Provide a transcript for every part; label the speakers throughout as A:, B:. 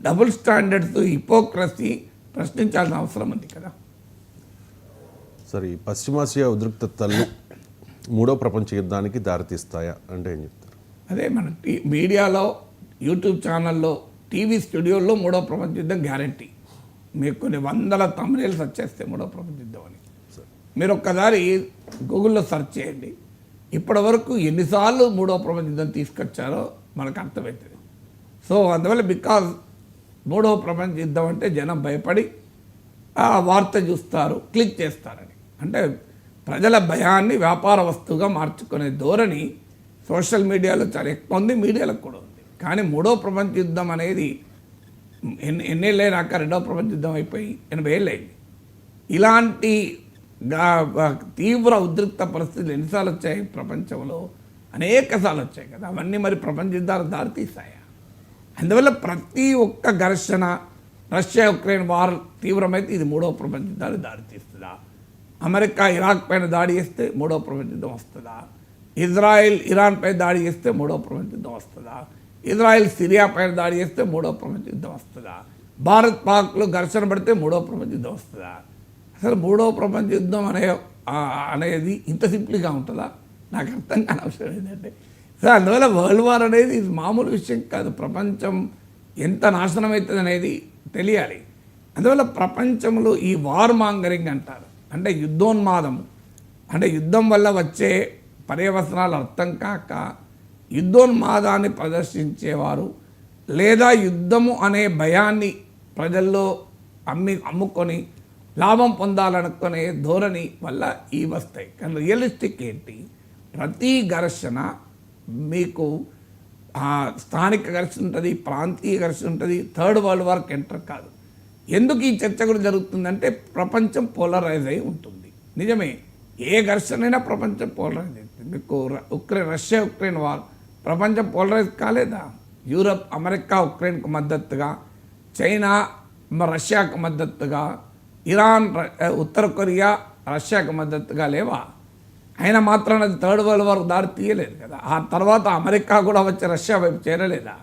A: Double standards, hypocrisy ప్రశ్నించాల్సిన అవసరం ఉంది కదా.
B: సరే, పశ్చిమాసియా ఉద్రిక్తతలు మూడో ప్రపంచ యుద్ధానికి దారితీస్తాయా అంటే ఏం చెప్తారు?
A: అదే మన మీడియాలో, యూట్యూబ్ ఛానల్లో, టీవీ స్టూడియోల్లో మూడో ప్రపంచ యుద్ధం గ్యారంటీ. మీకు కొన్ని వందల తమిళస్ వచ్చేస్తాయి మూడో ప్రపంచ యుద్ధం అని. మీరు ఒక్కసారి గూగుల్లో సెర్చ్ చేయండి, ఇప్పటి వరకు ఎన్నిసార్లు మూడో ప్రపంచ యుద్ధం తీసుకొచ్చారో మనకు అర్థమవుతుంది. సో అందువల్ల బికాజ్ మూడో ప్రపంచ యుద్ధం అంటే జనం భయపడి ఆ వార్త చూస్తారు, క్లిక్ చేస్తారని. అంటే ప్రజల భయాన్ని వ్యాపార వస్తువుగా మార్చుకునే ధోరణి సోషల్ మీడియాలో చాలా ఎక్కువ ఉంది, మీడియాలకు కూడా ఉంది. కానీ మూడో ప్రపంచ యుద్ధం అనేది ఎన్నేళ్ళైనాక రెండో ప్రపంచ యుద్ధం అయిపోయి 80 ఏళ్ళు అయింది. ఇలాంటి తీవ్ర ఉద్రిక్త పరిస్థితులు ఎన్నిసార్లు వచ్చాయి ప్రపంచంలో? అనేక సార్లు వచ్చాయి కదా. అవన్నీ మరి ప్రపంచ యుద్ధాలు దారితీసాయా? అందువల్ల ప్రతి ఒక్క ఘర్షణ, రష్యా ఉక్రెయిన్ వార్ తీవ్రమైతే ఇది మూడో ప్రపంచ యుద్ధాలు దారితీస్తుందా? అమెరికా ఇరాక్ పైన దాడి చేస్తే మూడో ప్రపంచ యుద్ధం వస్తుందా? ఇజ్రాయెల్ ఇరాన్ పై దాడి చేస్తే మూడో ప్రపంచ యుద్ధం వస్తుందా? ఇజ్రాయెల్ సిరియా పైన దాడి చేస్తే మూడో ప్రపంచ యుద్ధం వస్తుందా? భారత్ పాక్లో ఘర్షణ పడితే మూడో ప్రపంచ యుద్ధం వస్తుందా? అసలు మూడో ప్రపంచ యుద్ధం అనేది ఇంత సింపుల్గా ఉంటుందా? నాకు అర్థం కాని అవసరం ఏంటంటే, సో అందువల్ల వరల్డ్ వార్ అనేది ఇది మామూలు విషయం కాదు. ప్రపంచం ఎంత నాశనం అవుతుంది అనేది తెలియాలి. అందువల్ల ప్రపంచంలో ఈ వార్ మాంగరింగ్ అంటారు, అంటే యుద్ధోన్మాదం, అంటే యుద్ధం వల్ల వచ్చే పర్యవసనాలు అర్థం కాక యుద్ధోన్మాదాన్ని ప్రదర్శించేవారు, లేదా యుద్ధము అనే భయాన్ని ప్రజల్లో అమ్ముకొని లాభం పొందాలనుకునే ధోరణి వల్ల ఇవి వస్తాయి. కానీ రియలిస్టిక్ ఏంటి? ప్రతి ఘర్షణ మీకు స్థానిక ఘర్షణ ఉంటుంది, ప్రాంతీయ ఘర్షణ ఉంటుంది, థర్డ్ వరల్డ్ వార్కి ఎంటర్ కాదు. ఎందుకు ఈ చర్చ కూడా జరుగుతుందంటే ప్రపంచం పోలరైజ్ అయి ఉంటుంది. నిజమే, ఏ ఘర్షణైనా ప్రపంచం పోలరైజ్ అవుతుంది. మీకు రష్యా ఉక్రెయిన్ వార్ ప్రపంచం పోలరైజ్ కాలేదా? యూరప్ అమెరికా ఉక్రెయిన్కు మద్దతుగా, చైనా రష్యాకు మద్దతుగా, ఇరాన్ ఉత్తర కొరియా రష్యాకు మద్దతుగా లేవా? అయినా మాత్రం అది థర్డ్ వరల్డ్ వార్ దారి తీయలేదు కదా. ఆ తర్వాత అమెరికా కూడా వచ్చి రష్యా వైపు చేరలేదా?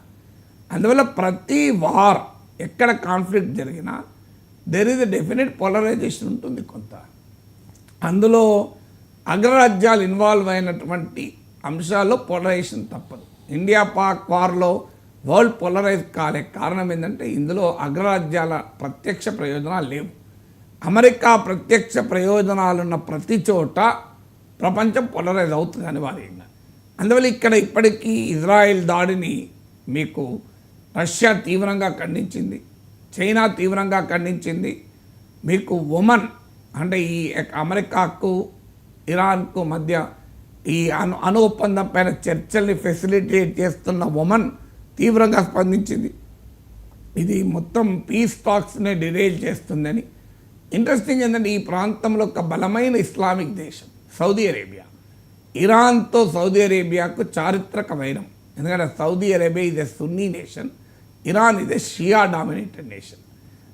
A: అందువల్ల ప్రతి వార్, ఎక్కడ కాన్ఫ్లిక్ట్ జరిగినా there is a definite polarisation ఉంటుంది కొంత. అందులో అగ్రరాజ్యాలు ఇన్వాల్వ్ అయినటువంటి అంశాల్లో పోలరైజేషన్ తప్పదు. ఇండియా పాక్ వార్లో వరల్డ్ పోలరైజ్ కాలే కారణం ఏంటంటే ఇందులో అగ్రరాజ్యాల ప్రత్యక్ష ప్రయోజనాలు లేవు. అమెరికా ప్రత్యక్ష ప్రయోజనాలున్న ప్రతి చోట ప్రపంచం పోలరైజ్ అవుతుంది అనివార్యంగా. అందువల్ల ఇక్కడ ఇప్పటికీ ఇజ్రాయెల్ దాడిని మీకు రష్యా తీవ్రంగా ఖండించింది, చైనా తీవ్రంగా ఖండించింది. మీకు ఒమన్, అంటే ఈ అమెరికాకు ఇరాన్కు మధ్య ఈ అణు ఒప్పందం పైన చర్చల్ని ఫెసిలిటేట్ చేస్తున్న ఒమన్ తీవ్రంగా స్పందించింది. ఇది మొత్తం పీస్ టాక్స్ని డిరైల్ చేస్తుందని. ఇంట్రెస్టింగ్ ఏంటంటే ఈ ప్రాంతంలో ఒక బలమైన ఇస్లామిక్ దేశం సౌదీ అరేబియా. ఇరాన్తో సౌదీ అరేబియాకు చారిత్రక వైరం. ఎందుకంటే సౌదీ అరేబియా ఇది సున్నీ నేషన్, ఇరాన్ ఇది షియా డామినేటెడ్ నేషన్.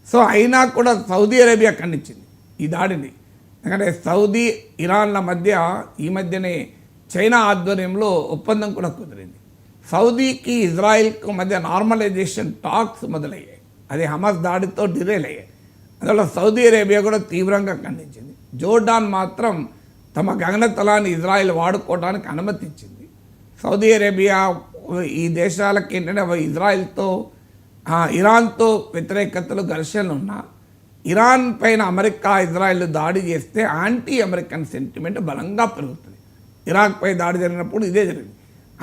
A: సో అయినా కూడా సౌదీ అరేబియా ఖండించింది ఈ దాడిని. ఎందుకంటే సౌదీ ఇరాన్ల మధ్య ఈ మధ్యనే చైనా ఆధ్వర్యంలో ఒప్పందం కూడా కుదిరింది. సౌదీకి ఇజ్రాయిల్కు మధ్య నార్మలైజేషన్ టాక్స్ మొదలయ్యాయి. అది హమాస్ దాడితో డిరైల్ అయ్యాయి. అందువల్ల సౌదీ అరేబియా కూడా తీవ్రంగా ఖండించింది. జోర్డాన్ మాత్రం తమ గగనతలాన్ని ఇజ్రాయిల్ వాడుకోవడానికి అనుమతించింది. సౌదీ అరేబియా ఈ దేశాలకి ఏంటంటే ఇజ్రాయిల్తో ఇరాన్తో వ్యతిరేకతలు ఘర్షణలు ఉన్నా, ఇరాన్ పైన అమెరికా ఇజ్రాయిల్ దాడి చేస్తే యాంటీ అమెరికన్ సెంటిమెంట్ బలంగా పెరుగుతుంది. ఇరాక్ పై దాడి జరిగినప్పుడు ఇదే జరిగింది.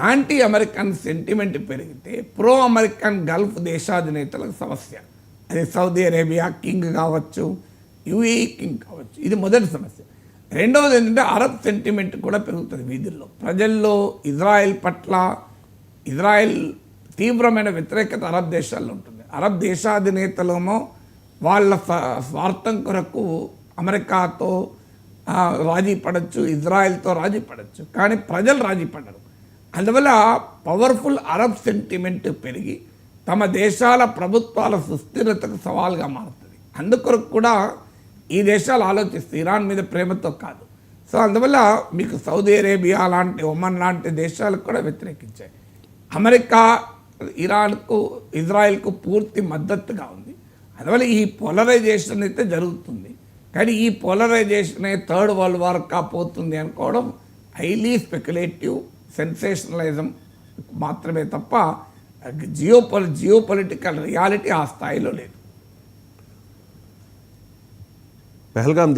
A: యాంటీ అమెరికన్ సెంటిమెంట్ పెరిగితే ప్రో అమెరికన్ గల్ఫ్ దేశాధినేతలకు సమస్య. అది సౌదీ అరేబియా కింగ్ కావచ్చు, యుఏఈ కింగ్ కావచ్చు. ఇది మొదటి సమస్య. రెండవది ఏంటంటే అరబ్ సెంటిమెంట్ కూడా పెరుగుతుంది వీధుల్లో. ప్రజల్లో ఇజ్రాయెల్ పట్ల ఇజ్రాయెల్ తీవ్రమైన వ్యతిరేకత అరబ్ దేశాల్లో ఉంటుంది. అరబ్ దేశాధినేతలేమో వాళ్ళ స్వార్థం కొరకు అమెరికాతో రాజీ పడవచ్చు, ఇజ్రాయెల్తో రాజీ పడవచ్చు, కానీ ప్రజలు రాజీ పడరు. అందువల్ల పవర్ఫుల్ అరబ్ సెంటిమెంట్ పెరిగి తమ దేశాల ప్రభుత్వాల సుస్థిరతకు సవాల్గా మారుతుంది. అందుకొరకు కూడా ఈ దేశాలు ఆలోచిస్తాయి, ఇరాన్ మీద ప్రేమతో కాదు. సో అందువల్ల మీకు సౌదీ అరేబియా లాంటి, ఒమన్ లాంటి దేశాలకు కూడా వ్యతిరేకించాయి. అమెరికా ఇరాన్కు ఇజ్రాయెల్కు పూర్తి మద్దతుగా ఉంది. అందువల్ల ఈ పోలరైజేషన్ అయితే జరుగుతుంది. కానీ ఈ పోలరైజేషన్ థర్డ్ వరల్డ్ వార్ కాపోతుంది అనుకోవడం హైలీ స్పెక్యులేటివ్ సెన్సేషనలిజం మాత్రమే తప్ప జియోపొలిటికల్ రియాలిటీ ఆ స్థాయిలో లేదు.
B: పెహల్గాం